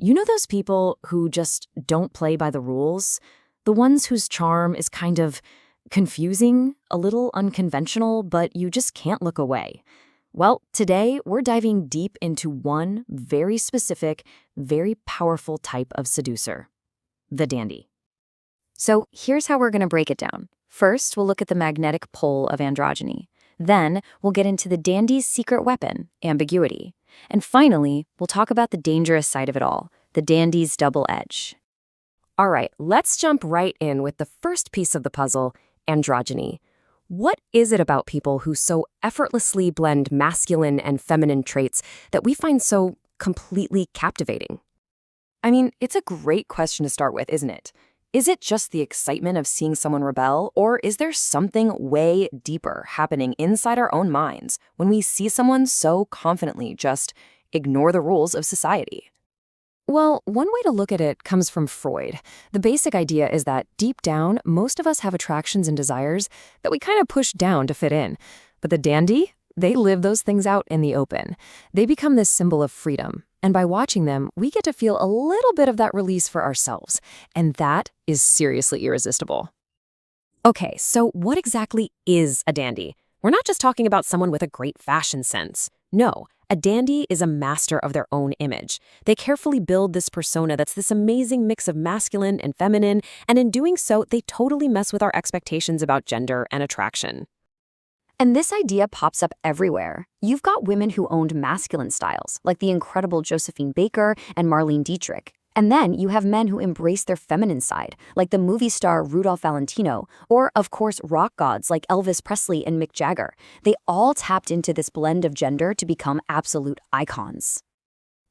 You know those people who just don't play by the rules? The ones whose charm is kind of confusing, a little unconventional, but you just can't look away. Well, today we're diving deep into one very specific, very powerful type of seducer, the dandy. So here's how we're going to break it down. First, we'll look at the magnetic pull of androgyny. Then, we'll get into the dandy's secret weapon, ambiguity. And finally, we'll talk about the dangerous side of it all, the dandy's double edge. All right, let's jump right in with the first piece of the puzzle, androgyny. What is it about people who so effortlessly blend masculine and feminine traits that we find so completely captivating? I mean, it's a great question to start with, isn't it? Is it just the excitement of seeing someone rebel, or is there something way deeper happening inside our own minds when we see someone so confidently just ignore the rules of society? Well, one way to look at it comes from Freud. The basic idea is that deep down, most of us have attractions and desires that we kind of push down to fit in. But the dandy, they live those things out in the open. They become this symbol of freedom. And by watching them, we get to feel a little bit of that release for ourselves. And that is seriously irresistible. Okay, so what exactly is a dandy? We're not just talking about someone with a great fashion sense. No, a dandy is a master of their own image. They carefully build this persona that's this amazing mix of masculine and feminine, and in doing so, they totally mess with our expectations about gender and attraction. And this idea pops up everywhere. You've got women who owned masculine styles, like the incredible Josephine Baker and Marlene Dietrich. And then you have men who embrace their feminine side, like the movie star Rudolph Valentino, or, of course, rock gods like Elvis Presley and Mick Jagger. They all tapped into this blend of gender to become absolute icons.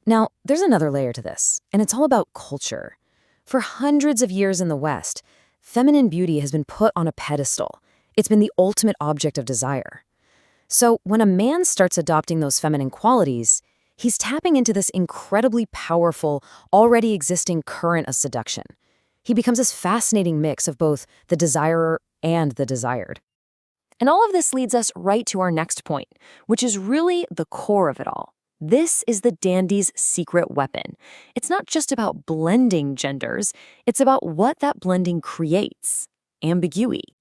Now, there's another layer to this, and it's all about culture. For hundreds of years in the West, feminine beauty has been put on a pedestal. It's been the ultimate object of desire. So when a man starts adopting those feminine qualities, he's tapping into this incredibly powerful, already existing current of seduction. He becomes this fascinating mix of both the desirer and the desired. And all of this leads us right to our next point, which is really the core of it all. This is the dandy's secret weapon. It's not just about blending genders, it's about what that blending creates, ambiguity.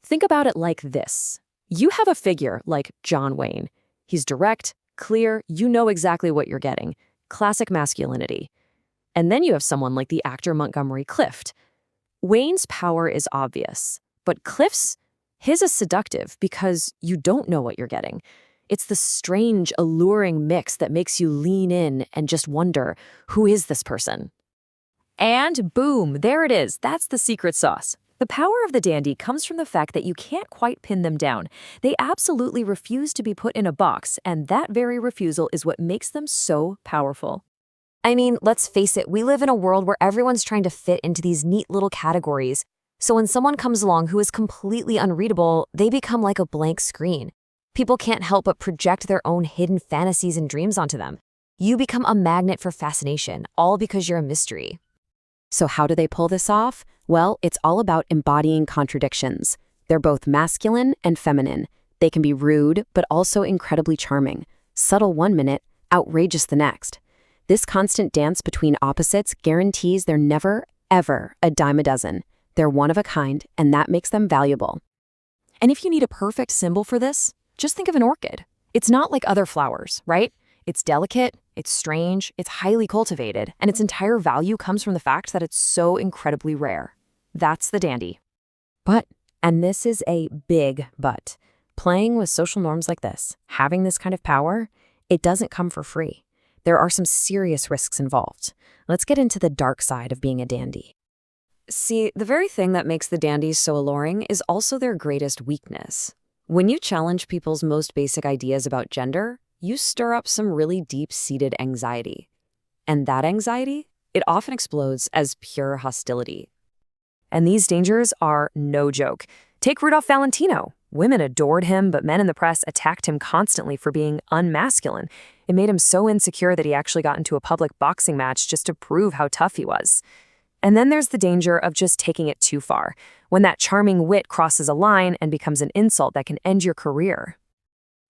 Think about it like this. You have a figure like John Wayne. He's direct, clear, you know exactly what you're getting. Classic masculinity. And then you have someone like the actor Montgomery Clift. Wayne's power is obvious, but Clift's, his is seductive because you don't know what you're getting. It's the strange, alluring mix that makes you lean in and just wonder, who is this person? And boom, there it is. That's the secret sauce. The power of the dandy comes from the fact that you can't quite pin them down. They absolutely refuse to be put in a box, and that very refusal is what makes them so powerful. I mean, let's face it, we live in a world where everyone's trying to fit into these neat little categories. So when someone comes along who is completely unreadable, they become like a blank screen. People can't help but project their own hidden fantasies and dreams onto them. You become a magnet for fascination, all because you're a mystery. So how do they pull this off? Well, it's all about embodying contradictions. They're both masculine and feminine. They can be rude, but also incredibly charming. Subtle one minute, outrageous the next. This constant dance between opposites guarantees they're never, ever a dime a dozen. They're one of a kind, and that makes them valuable. And if you need a perfect symbol for this, just think of an orchid. It's not like other flowers, right? It's delicate, it's strange, it's highly cultivated, and its entire value comes from the fact that it's so incredibly rare. That's the dandy. But, and this is a big but, playing with social norms like this, having this kind of power, it doesn't come for free. There are some serious risks involved. Let's get into the dark side of being a dandy. See, the very thing that makes the dandies so alluring is also their greatest weakness. When you challenge people's most basic ideas about gender, you stir up some really deep-seated anxiety. And that anxiety, it often explodes as pure hostility. And these dangers are no joke. Take Rudolph Valentino. Women adored him, but men in the press attacked him constantly for being unmasculine. It made him so insecure that he actually got into a public boxing match just to prove how tough he was. And then there's the danger of just taking it too far, when that charming wit crosses a line and becomes an insult that can end your career.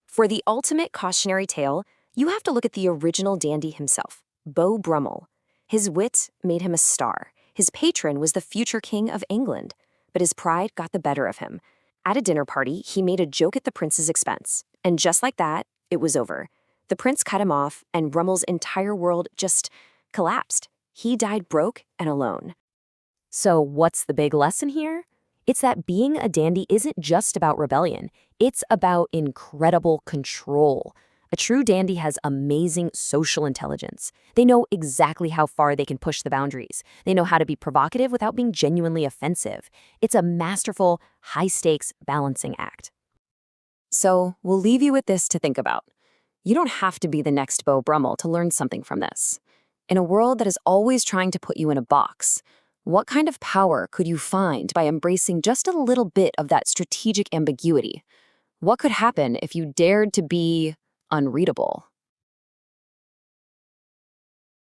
For the ultimate cautionary tale, you have to look at the original dandy himself, Beau Brummel. His wit made him a star. His patron was the future king of England. But his pride got the better of him. At a dinner party, he made a joke at the prince's expense. And just like that, it was over. The prince cut him off, and Rummel's entire world just collapsed. He died broke and alone. So what's the big lesson here? It's that being a dandy isn't just about rebellion. It's about incredible control. A true dandy has amazing social intelligence. They know exactly how far they can push the boundaries. They know how to be provocative without being genuinely offensive. It's a masterful, high-stakes balancing act. So we'll leave you with this to think about. You don't have to be the next Beau Brummel to learn something from this. In a world that is always trying to put you in a box, what kind of power could you find by embracing just a little bit of that strategic ambiguity? What could happen if you dared to be unreadable?